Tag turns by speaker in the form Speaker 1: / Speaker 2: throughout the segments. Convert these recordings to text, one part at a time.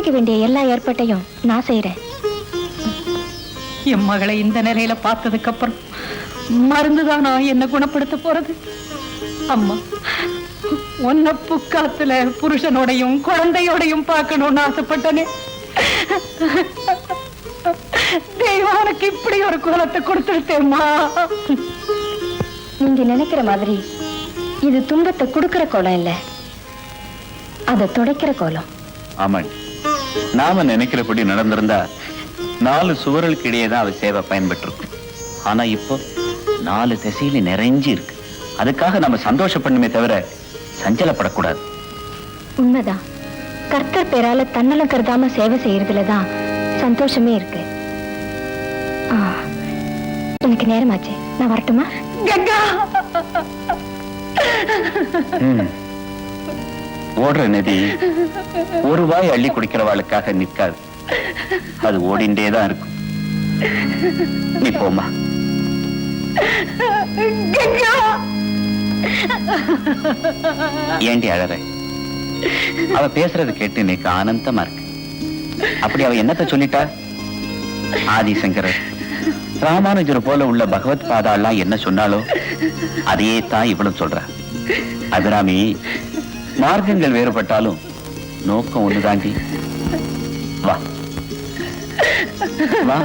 Speaker 1: சிகிச்சைக்கு வேண்டிய எல்லா ஏற்பாட்டையும் நான் செய்யறேன்.
Speaker 2: என் மகளை இந்த நிலையில பார்த்ததுக்கு அப்புறம் மருந்துதான் நான் என்ன குணப்படுத்த போறது. அம்மா, உன்ன புக்காத்துல புருஷனோடையும் குழந்தையோடையும் பார்க்கணும்னு ஆசைப்பட்டனே. தெய்வம் உனக்கு இப்படி ஒரு கோலத்தை கொடுத்துருத்தேம்மா.
Speaker 1: நீங்க நினைக்கிற மாதிரி இது துன்பத்தை கொடுக்கிற கோலம் இல்ல, அதை துடைக்கிற கோலம்.
Speaker 3: ஆமாம், நாம நினைக்கிறபடி நடந்திருந்தா 4 சுவர்களுக்கு இடையே தான் அவ சேவை பயன்பெற்றிருக்கும். ஆனா இப்போ 4 திசையில நிறைஞ்சி இருக்கு. அதுக்காக நம்ம சந்தோஷப்படணுமே தவிர சஞ்சலப்படக்கூடாது.
Speaker 1: உண்மைதான். கர்த்தர் பேரால தன்னலம் கருதாம சேவை செய்யறதுலதான் சந்தோஷமே இருக்கு. எனக்கு நேரமாச்சு, நான் வரட்டுமா?
Speaker 2: கங்கா,
Speaker 3: ஓடுற நதி ஒரு வாய் அள்ளி குடிக்கிறவாளுக்காக நிற்காது, அது ஓடிண்டேதான் இருக்கும். நீ போமா. ஏண்டி அழற? அவ பேசுறது கேட்டு எனக்கு ஆனந்தமா இருக்கு. அப்படி அவ என்னத்த சொல்லிட்டா? ஆதிசங்கரர், ராமானுஜர் போல உள்ள பகவத் பாதாலாம் என்ன சொன்னாலோ அதையே தான் இவ்வளவு சொல்ற. அபிராமி, மார்க்கங்கள் வேறுபட்டாலும் நோக்கம் ஒண்ணுதாண்டி. வா வா.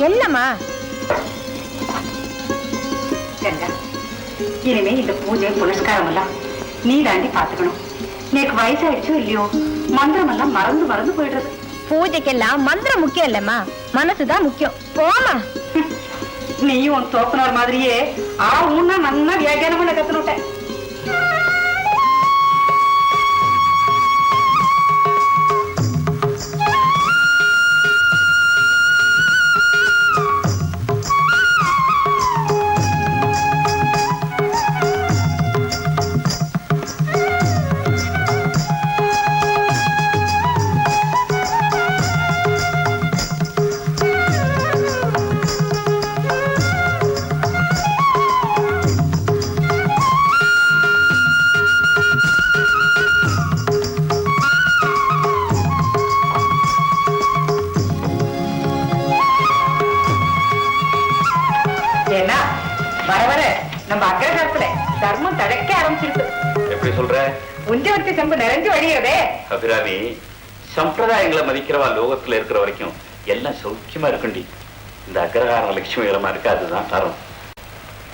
Speaker 1: என்னம்மா?
Speaker 2: இனிமே இந்த பூஜை புனஸ்காரம் எல்லாம் நீ தாண்டி பாத்துக்கணும். எனக்கு வயசாயிடுச்சோ இல்லையோ, மந்திரம் எல்லாம் மறந்து மறந்து போயிடுறது.
Speaker 1: பூஜைக்கெல்லாம் மந்திரம் முக்கியம் இல்லம்மா, மனசுதான் முக்கியம். போமா.
Speaker 2: நீயும் உன் தோப்பனார் மாதிரியே ஊன்னா நல்லா வியாக்கியானம் பண்ண கத்துனுட்டேன். வர வர நம்ம அக்ரஹாரத்துல தர்மம் தழைக்க ஆரம்பிச்சிருக்கு.
Speaker 3: எப்படி சொல்ற?
Speaker 2: உஞ்சவர்த்தி செம்பு நிறைஞ்சு வழிகிறதே.
Speaker 3: அபிராமி, சம்பிரதாயங்களை மதிக்கிறவா லோகத்துல இருக்கிற வரைக்கும் எல்லாம் சௌக்கியமா இருக்குண்டி. இந்த அக்ரஹார லட்சுமி இடமா இருக்கு, அதுதான் தரம்.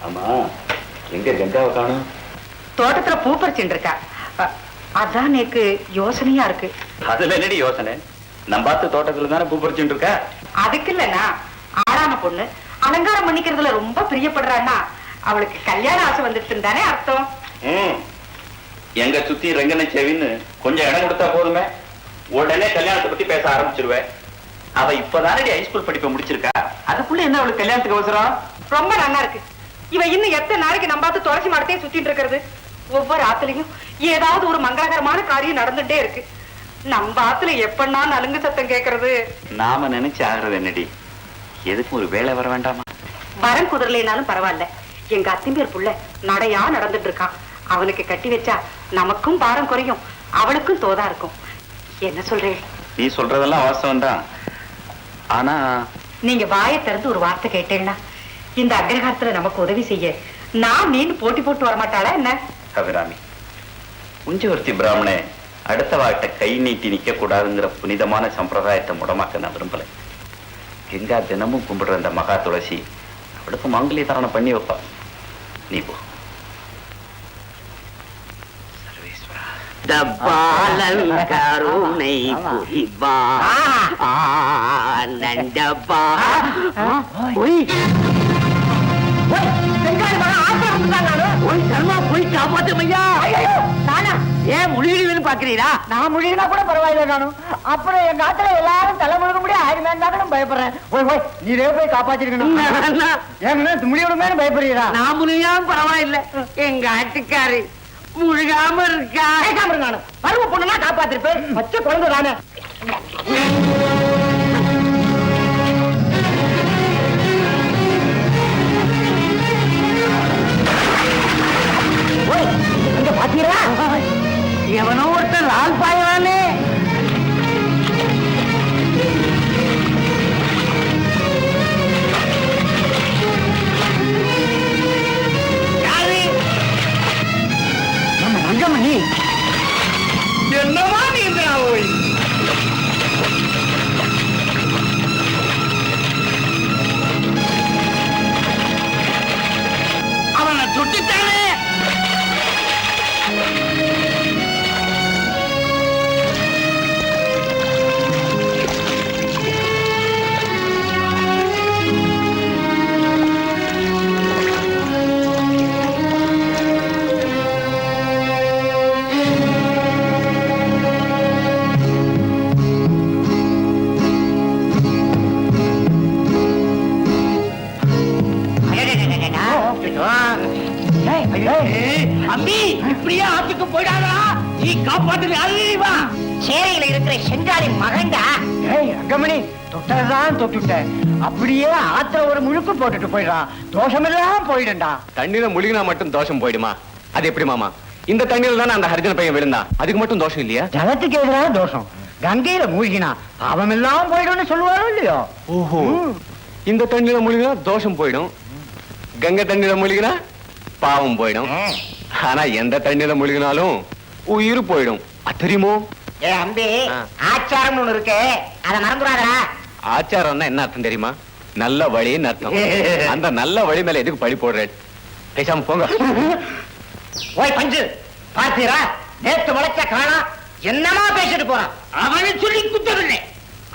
Speaker 3: ஆமா, எங்க கங்காவை காணும்?
Speaker 2: தோட்டத்துல பூ பறிச்சுட்டு இருக்கா. அதான் எனக்கு யோசனையா இருக்கு.
Speaker 3: அதுல என்னடி யோசனை? நம்ம பார்த்து தோட்டத்துல தானே பூ பறிச்சுட்டு இருக்கா.
Speaker 2: அதுக்கு இல்லன்னா, ஆளான பொண்ணு அலங்காரம் பண்ணிக்கிறதுல ரொம்ப பிரியப்படுறான்னா அவளுக்கு கல்யாண ஆசை வந்துட்டு தானே அர்த்தம்.
Speaker 3: எங்க சுத்தி ரெங்கனை செவின்னு கொஞ்சம் இடம் கொடுத்தா போதுமே, உடனே கல்யாணத்தை பத்தி பேச ஆரம்பிச்சிருவேன். அவ இப்பதானே ஹைஸ்கூல் படிப்பை முடிச்சிருக்கா, அதுக்குள்ள என்ன அவளுக்கு கல்யாணத்துக்கு அவசரம்?
Speaker 2: ரொம்ப நல்லா இருக்கு. இவ இன்னும் எத்தனை நாளைக்கு நம்ம பார்த்து துளசி மரத்தையே சுத்திட்டு இருக்கிறது? ஒவ்வொரு ஆத்துலயும் ஏதாவது ஒரு மங்களகரமான காரியம் நடந்துட்டே இருக்கு. நம்ம ஆத்துல எப்பன்னா நலுங்கு சத்தம் கேட்கறது?
Speaker 3: நாம நினைச்சு ஆகிறது என்னடி? எதுக்கும் ஒரு வேலை வர வேண்டாமா?
Speaker 2: வரம் குதிரலைனாலும் பரவாயில்ல, எங்க அத்திம்பேர் புள்ள நடையா நடந்துட்டு இருக்கான். அவனுக்கு கட்டி வச்சா நமக்கும் பாரம் குறையும், அவளுக்கும் தோதா இருக்கும். என்ன சொல்றேன்?
Speaker 3: நீ சொல்றதெல்லாம் வாஸ்தவம் தான். ஆனா
Speaker 2: நீங்க வாயை திறந்து ஒரு வார்த்தை கேட்டேன்னா இந்த அக்ரஹாரத்துல நமக்கு உதவி செய்ய நான் நீன்னு போட்டி போட்டு வரமாட்டாளா என்ன?
Speaker 3: அபிராமி, உஞ்சவர்த்தி பிராமணே அடுத்த வாட்ட கை நீட்டி நிக்க கூடாதுங்கிற புனிதமான சம்பிரதாயத்தை முடமாக்க நான் விரும்பல. கங்கா தினமும் கும்பிடுற அந்த மகா துளசி அவளுக்கு மங்களி தாரணம் பண்ணி வைப்பா. நீ போ.
Speaker 4: கருணை புரிவா நண்டபா. போய் காப்பாத்து ஐயா. ஏன் முழுகிடுவேன்னு பாக்குறீரா?
Speaker 5: நான் முழுகினா கூட பரவாயில்ல நானும். அப்புறம் எங்க ஆத்துல எல்லாரும் தலை முழுக முடியும் ஆயிடுமேன்னு பயப்படுறேன். போய் போய் நீரே போய் காப்பாத்திருக்கணும். ஏன்னா முடிவிடுமேனு பயப்படுறீரா?
Speaker 4: நான் முழுகாம பரவாயில்ல, எங்க ஆட்டுக்காரு முழுகாம இருக்கா.
Speaker 5: நானும் பருவ பொண்ணுனா காப்பாத்திருப்பேன். பச்சை குழந்தை தானே. பாத்தீங்களா,
Speaker 4: எவனோ ஒருத்தன் லால் பாயவானே. யாரு?
Speaker 5: நம்ம ரங்கமணி.
Speaker 4: என்னமா நீந்திரா போய் அவனை சுட்டுட்டானே. அம்பி, இப்படியே ஆத்துக்கு போயிடாதா? நீ காப்பாற்று அறிவா.
Speaker 5: சேரையில இருக்கிற செஞ்சாலி மகன்டா. ஏய் ரங்கமணி, தொட்டதான் தொட்டுட்ட. அப்படியே ஆத்துல ஒரு முழுக்கு போட்டுட்டு போயிடான். தோஷமெல்லாம் போயிடும்டா.
Speaker 6: தண்ணீர முழுகினா மட்டும் தோஷம் போயிடுமா? அது எப்படி மாமா? இந்த தண்ணீர்ல தானே அந்த ஹரிஜன பையன் விழுந்தான். அதுக்கு மட்டும் தோஷம் இல்லையா?
Speaker 5: ஜலத்துக்கு எதிரான தோஷம். கங்கையில மூழ்கினா பாவம் எல்லாம் போயிடும்னு சொல்லுவாரோ இல்லையோ?
Speaker 6: ஓஹோ, இந்த தண்ணீர முழுகினா தோஷம் போயிடும், கங்கை தண்ணீர முழுகினா பாவம் போயிடும். ஆனா எந்த தண்ணீர முழுகினாலும் உயிர் போயிடும். அது தெரியுமோ?
Speaker 5: ஏ அம்பி, ஆச்சாரம் ஒண்ணு இருக்கு, அத மறந்துடாதா?
Speaker 6: ஆச்சாரம்னா என்ன அர்த்தம் தெரியுமா? நல்ல வழின்னு அர்த்தம். அந்த நல்ல வழி மேல எதுக்கு பழி போடுறேன்? பேசாம போங்க.
Speaker 5: ஓய் பஞ்சு, பார்த்தீரா நேத்து முளைச்ச காணா என்னமா பேசிட்டு போறான்.
Speaker 4: அவனை சொல்லி குத்தவில்லை.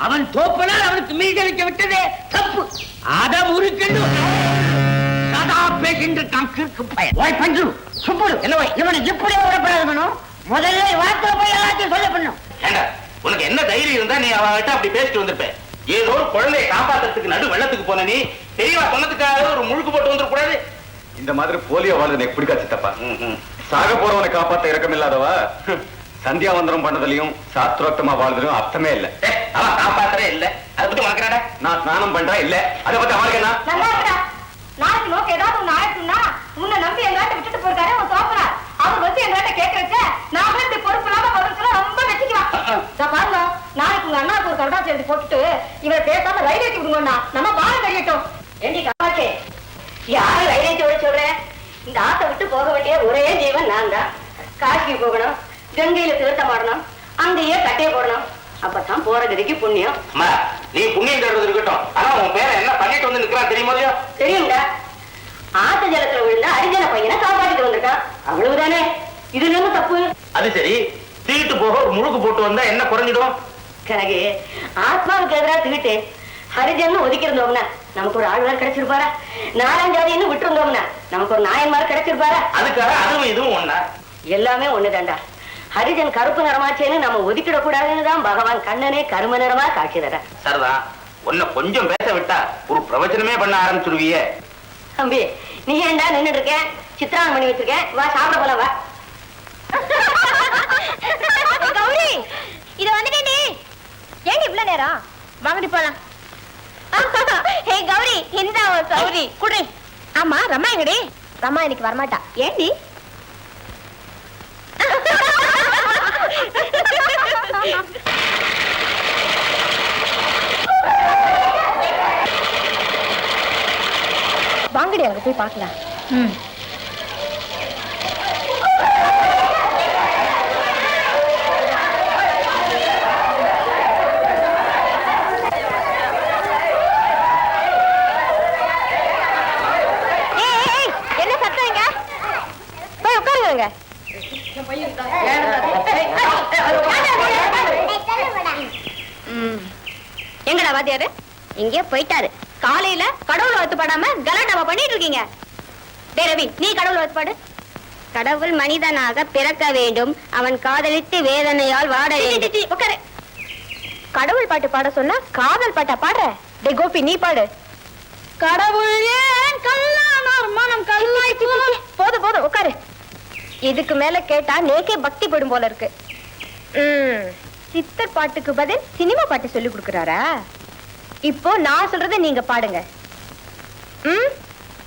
Speaker 4: அவன் தோப்பனால் அவனுக்கு மீதளிக்க விட்டதே தப்பு. அத முறுக்கென்று சதா பேசின்ற கிற்கு பயன்.
Speaker 5: ஓய் பஞ்சு சுப்புடு, என்ன இவனை இப்படி விடப்படாது. முதல்ல வார்த்தை போய் எல்லாத்தையும் சொல்ல பண்ணும்.
Speaker 6: உனக்கு என்ன தைரியம் இருந்தா நீ அவகிட்ட அப்படி பேசிட்டு வந்திருப்ப? ஏதோ ஒரு குழந்தையை காப்பாத்துறதுக்கு நடு வெள்ளத்துக்கு போன நீ தெரியவா சொன்னதுக்காக ஒரு முழுக்கு போட்டு வந்துட கூடாது. இந்த மாதிரி போலியோ வாழ்றது எனக்கு பிடிக்காது சித்தப்பா. சாக போறவனை காப்பாத்த இறக்கம் இல்லாதவா சந்தியாவந்தனம் பண்ணதுலயும் சாஸ்திரோக்தமா வாழ்றதுலயும் அர்த்தமே இல்ல.
Speaker 4: அவன் காப்பாத்துறே இல்ல, அதை பத்தி வளர்க்கிறாட.
Speaker 6: நான் ஸ்நானம் பண்றேன் இல்ல, அதை பத்தி அவனுக்கு என்ன?
Speaker 1: நாளைக்கு நோக்கு ஏதாவது ஒண்ணு ஆயிடுச்சுன்னா உன்னை நம்பி எங்காட்ட விட்டுட்டு போயிருக்காரு உன் தோப்பனார். அவர் வந்து எங்காட்ட கேட்கறச்ச நாம இப்படி பொறுப்பு இல்லாம பதில் ரொம்ப வச்சுக்கலாம். பாருங்க, நாளைக்கு உங்க அண்ணாவுக்கு ஒரு கருடாச்சி எழுதி போட்டுட்டு இவரை பேசாம ரயில் ஏற்றி விடுங்கண்ணா, நம்ம பாலம் கழியட்டும். ஏண்டி காமாச்சே, யாரு ரயில் ஏற்றி விட சொல்றேன்? இந்த ஆட்டை விட்டு போக வேண்டிய ஒரே ஜீவன் நான் தான். காசிக்கு போகணும், கங்கையில தீர்த்தம் ஆடணும், அங்கேயே கட்டையை போடணும். அப்பதான் போற கதிக்கு புண்ணியம்.
Speaker 6: நீ புண்ணியம் தருவது இருக்கட்டும், ஆனா உன் பேரை என்ன பண்ணிட்டு வந்து நிக்கிறான் தெரியுமா?
Speaker 1: தெரியும்டா, ஆத்து ஜலத்துல விழுந்த அரிஜன பையனை காப்பாற்றிட்டு வந்திருக்கான், அவ்வளவுதானே. இது என்ன தப்பு?
Speaker 6: அது சரி, தீட்டு போக ஒரு முழுக்கு போட்டு வந்தா என்ன குறைஞ்சிடும்?
Speaker 1: கனகு, ஆத்மாவுக்கு எதிராக தீட்டு ஹரிஜன் ஒதுக்கிருந்தோம்னா நமக்கு ஒரு ஆழ்வார் கிடைச்சிருப்பாரா? நாலஞ்சாதின்னு விட்டுருந்தோம்னா நமக்கு ஒரு நாயன்மார் கிடைச்சிருப்பாரா?
Speaker 6: அதுக்காக அதுவும் இதுவும் ஒண்ணா?
Speaker 1: எல்லாமே ஒண்ணுதான்டா. ஹரிஜன் கருப்பு நிறமாச்சேன்னு நம்ம ஒதுக்கிடக்கூடாதுன்னு தான் பகவான் கண்ணனே கரும நிறமா காட்சி தர.
Speaker 6: சரிதான், உன்னை கொஞ்சம் பேச விட்டா ஒரு பிரவச்சனமே பண்ண ஆரம்பிச்சிருவியே.
Speaker 1: தம்பி, நீ ஏன்டா நின்னுட்டு இருக்க? சித்திராவன் பண்ணி வச்சிருக்கேன், வா சாப்பிட போலாம் வா. கௌரி, இது வந்துட்டே. ஏங்க இவ்வளவு நேரம்? வாங்கடி போலாம். ஹே கௌரி, இந்த கௌரி குடி. ஆமா, ரம்மா எங்கடி? ரம்மா இன்னைக்கு வரமாட்டா. ஏண்டி? வாங்கடி, அங்க போய் பார்க்கலாம். என்ன சத்தம் இங்க? போய் உட்காருங்க. எங்கடா வாத்தியாரு? இங்கே போயிட்டாரு. காலையில கடவுளை வத்து பாடாம கலாட்டாவா பண்ணிட்டு இருக்கீங்க. டேய் ரவி, நீ கடவுளை வத்து பாடு. கடவுள் மனிதனாக பிறக்க வேண்டும், அவன் காதலித்து வேதனையால் வாட வேண்டும். உட்காரு. கடவுள் பாட்டு பாட சொன்னா காதல் பாட்டா பாடுற? டே கோபி, நீ பாடு. கடவுள் ஏன் கல்லானார் மனம் கல்லாய். போதும் போதும், உட்காரு. இதுக்கு மேல கேட்டா நேக்கே பக்தி படும் போல இருக்கு. சித்தர் பாட்டுக்கு பதில் சினிமா பாட்டு சொல்லி கொடுக்கறாரா? இப்போ நான் சொல்றதை நீங்க பாடுங்க.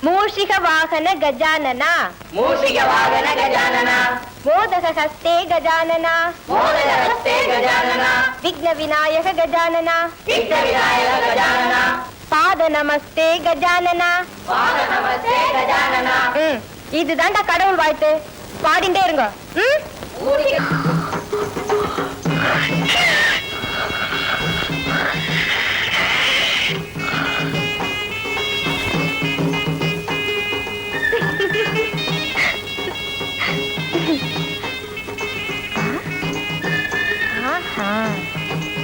Speaker 1: மூஷிக வாகன கஜானனா,
Speaker 4: மூஷிக வாகன கஜானனா,
Speaker 1: மோதக ஹஸ்தே கஜானனா,
Speaker 4: மோதக ஹஸ்தே கஜானனா,
Speaker 1: விக்ன விநாயக கஜானனா,
Speaker 4: விக்ன விநாயக கஜானனா,
Speaker 1: பாத நமஸ்தே கஜானனா,
Speaker 4: பாத நமஸ்தே கஜானனா.
Speaker 1: இதுதான்டா கடவுள் வாழ்த்து. பாடிண்டே இருங்க.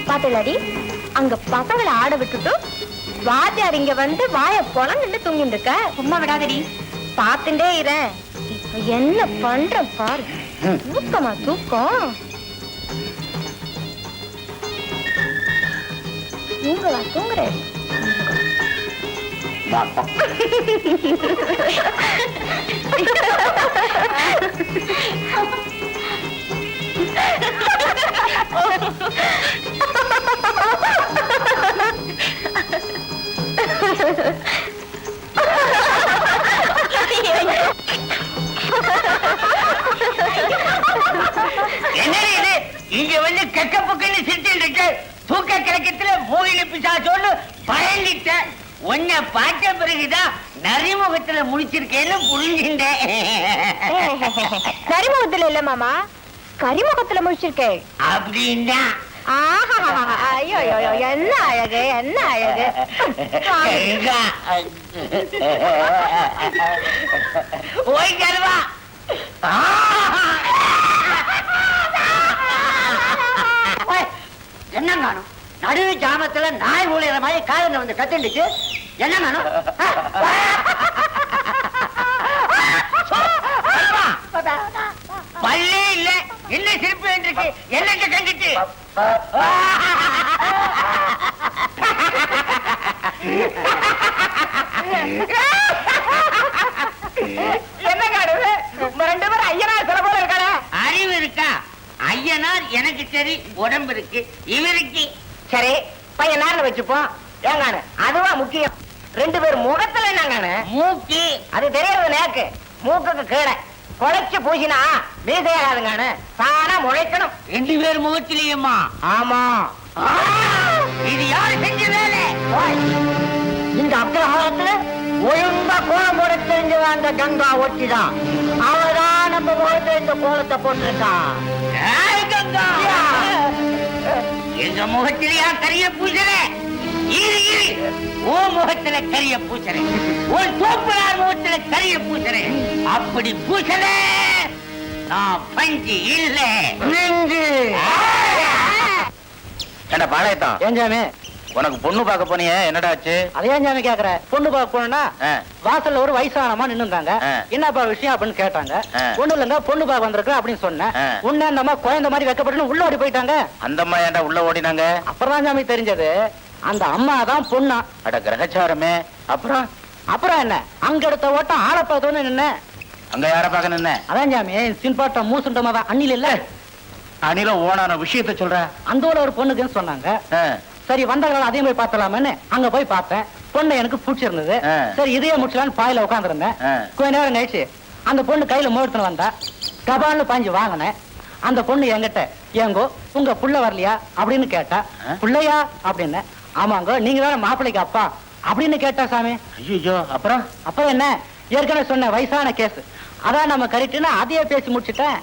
Speaker 1: பாத்தலாடி, அங்க பசங்களை ஆட விட்டுட்டு வாத்தியார் இங்க வந்து வாய பொலன்னு தூங்கிட்டு இருக்க. சும்மா விடாதடி, பாத்துட்டே இரு. இப்ப என்ன பண்ற பாரு. தூக்கமா தூக்கம்? தூங்கவா தூங்குறேன்.
Speaker 4: என்ன இது? இங்க வந்து கெக்க புக்கன்னு சிரிச்சுட்டு இருக்கு. தூக்க கிழக்கத்துல மூகில பிசாசோன்னு பயந்துட்ட. உன்னை பார்த்த பிறகுதான் நரிமுகத்துல முடிச்சிருக்கேன்னு புரிஞ்சுட்டேன்.
Speaker 1: நரிமுகத்துல இல்ல மாமா, கரிமுகத்துல முடிச்சிருக்கேன்.
Speaker 4: அப்படின்னா
Speaker 1: ஐயோ என்ன அழகு, என்ன அழகு.
Speaker 4: ஓய் கருவா, என்ன காணும்? நடுவு ஜாமத்துல நாய் ஊழியற மாதிரி காதல வந்து கத்திட்டு என்ன காணும்? பல்லே இல்ல, என்ன சிரிப்பு இருக்கு? என்னங்க கண்டிட்டு
Speaker 5: என்ன காடுது? ரெண்டு பேரும் ஐயனார் சில போல இருக்கானே.
Speaker 4: அறிவு இருக்கா? ஐயனார் எனக்கு சரி, உடம்பு இருக்கு, இவருக்கு
Speaker 5: சரி, பையனார்னு வச்சுப்போம். ஏங்கானு அதுவா முக்கியம். ரெண்டு பேர் முகத்துல என்னங்கானு?
Speaker 4: மூக்கி.
Speaker 5: அது தெரியறது நேக்கு. மூக்குக்கு கீழே குழைச்சு பூசினா மீசையாகாதுங்கானு. தானா முளைக்கணும்.
Speaker 4: ரெண்டு பேர் முகத்திலேயுமா?
Speaker 5: ஆமா.
Speaker 4: இது யாரு செஞ்ச வேலை?
Speaker 5: இந்த அக்ரஹாரத்துல ஒழுங்கா கோலம் போட தெரிஞ்ச அந்த கங்கா ஒட்டிதான். அவதான் நம்ம முகத்துல இந்த கோலத்தை போட்டிருக்கான்.
Speaker 4: ஏய் கங்கா, எங்க முகத்திலேயா கரிய பூசற? இரு இரு, உன் முகத்துல கரிய பூசற, உன் தோப்பனார் முகத்துல கரிய பூசற. அப்படி பூசற நான் பஞ்சு இல்ல
Speaker 5: நெஞ்சு.
Speaker 3: ஏண்டா பாளையத்தான்,
Speaker 5: ஏன் சாமி
Speaker 3: உனக்கு பொண்ணு பார்க்க போனியே, என்னடா ஆச்சு?
Speaker 5: அதே சாமி கேக்குற? பொண்ணு பார்க்க போனா வாசல்ல ஒரு வயசானமா நின்னுந்தாங்க. என்னப்பா விஷயம் அப்படின்னு கேட்டாங்க. ஒண்ணு இல்லங்க, பொண்ணு பார்க்க வந்திருக்கேன் அப்படின்னு சொன்னேன். உன்ன அந்த அம்மா குழந்தை மாதிரி வைக்கப்பட்டு உள்ள ஓடி போயிட்டாங்க.
Speaker 3: அந்த அம்மா ஏன்டா உள்ள ஓடினாங்க?
Speaker 5: அப்புறம் சாமி தெரிஞ்சது அந்த அம்மா தான் பொண்ணா.
Speaker 3: அட கிரகச்சாரமே. அப்புறம்
Speaker 5: அப்புறம் என்ன, அங்க எடுத்த ஓட்டம் ஆளை பார்த்தோன்னு நின்ன.
Speaker 3: அங்க யார பார்க்க நின்ன?
Speaker 5: அதான் சாமி சின்பாட்ட மூசுண்டமா தான் அண்ணில இல்ல.
Speaker 3: அணில ஓனான விஷயத்த சொல்ற.
Speaker 5: அந்த ஊர்ல ஒரு பொண்ணுக்குன்னு சொன்னாங்க. சரி வந்தவங்க அதையும் போய் பார்த்தலாமேன்னு அங்க போய் பார்த்தேன். பொண்ணு எனக்கு பிடிச்சிருந்தது. சரி இதையே முடிச்சலான்னு பாயில உட்காந்துருந்தேன். கொஞ்ச நேரம் கழிச்சு அந்த பொண்ணு கையில மோடுத்துன்னு வந்தா. கபால்னு பாஞ்சு வாங்கினேன். அந்த பொண்ணு என்கிட்ட, ஏங்கோ உங்க புள்ள வரலையா அப்படின்னு கேட்டா. புள்ளையா அப்படின்னு. ஆமாங்க, நீங்க தானே மாப்பிள்ளைக்கு அப்பா அப்படின்னு கேட்டா சாமி.
Speaker 3: ஐயோ, அப்புறம்
Speaker 5: அப்புறம் என்ன, ஏற்கனவே சொன்ன வயசான கேஸ் அதான் நம்ம கரெக்டுன்னா அதையே பேசி முடிச்சுட்டேன்.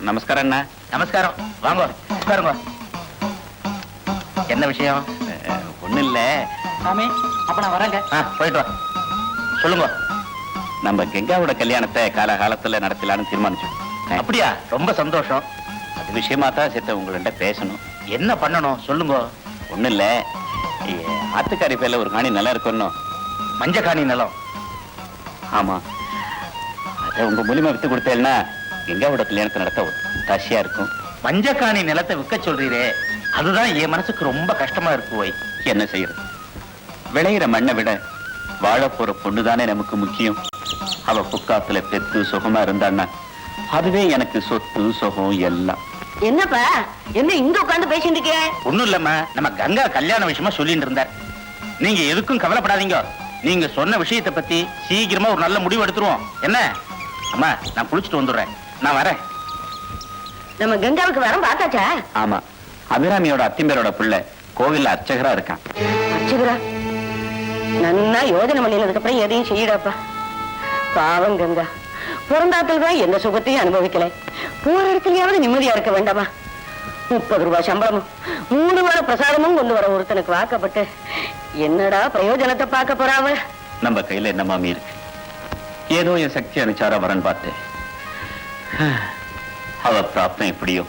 Speaker 3: நமஸ்காரம் அண்ணா. நமஸ்காரம். வாங்க உட்காருங்க. என்ன விஷயம்? ஒண்ணு இல்ல
Speaker 5: சாமி, அப்ப நான் வரேங்க.
Speaker 3: போயிட்டு வா. சொல்லுங்க. நம்ம கெங்காவோட கல்யாணத்தை காலகாலத்துல நடத்தலான்னு தீர்மானிச்சோம். அப்படியா? ரொம்ப சந்தோஷம். அது விஷயமா தான் சேர்த்து உங்கள்கிட்ட பேசணும். என்ன பண்ணணும் சொல்லுங்க. ஒண்ணு இல்ல, ஆத்துக்காரி பேர்ல ஒரு காணி நிலம் இருக்கணும். மஞ்ச காணி நிலம். ஆமா, அதை உங்க மூலியமா வித்து கொடுத்தேன்னா கங்காவோட கல்யாணத்தை நடத்த தாசியா இருக்கும்.
Speaker 6: மஞ்சக்காணி நிலத்தை விற்க சொல்றீரே, அதுதான் என் மனசுக்கு ரொம்ப கஷ்டமா இருக்கு. போய்
Speaker 3: என்ன செய்யறது? விளையிற மண்ணை விட வாழ போற பொண்ணுதானே நமக்கு முக்கியம். அவ புக்காத்துல பெத்து சுகமா இருந்தான்னா அதுவே எனக்கு சொத்து சுகம் எல்லாம்.
Speaker 1: என்னப்பா என்ன இங்க உட்கார்ந்து பேசிட்டு இருக்கிய?
Speaker 6: ஒண்ணும் இல்லம்மா, நம்ம கங்கா கல்யாண விஷயமா சொல்லிட்டு இருந்தார். நீங்க எதுக்கும் கவலைப்படாதீங்க. நீங்க சொன்ன விஷயத்தை பத்தி சீக்கிரமா ஒரு நல்ல முடிவு எடுத்துருவோம். என்ன அம்மா, நான் குளிச்சுட்டு வந்துடுறேன், நான் வரேன்.
Speaker 1: நம்ம கங்காவுக்கு வரம் பார்த்தாச்சா?
Speaker 3: ஆமா, அபிராமியோட அத்திம்பேரோட பிள்ளை கோவில்ல அர்ச்சகரா இருக்கான்.
Speaker 1: அச்சுகுரா, நன்னா யோஜனை பண்ணினதுக்கு அப்புறம் எதையும் செய்யடாப்பா. பாவம் கங்கா, பிறந்தாத்தில் தான் எந்த சுகத்தையும் அனுபவிக்கல. போற இடத்துலயாவது நிம்மதியா இருக்க வேண்டாமா? 30 ரூபாய் சம்பளமும் 3 வார பிரசாதமும் கொண்டு வர ஒருத்தனுக்கு வாக்கப்பட்டு என்னடா பிரயோஜனத்தை பார்க்க போறாவ?
Speaker 3: நம்ம கையில என்ன மாமி இருக்கு? ஏதோ என் சக்தி அனுச்சார வரன் பார்த்தேன். அவ பிராப்தம் எப்படியோ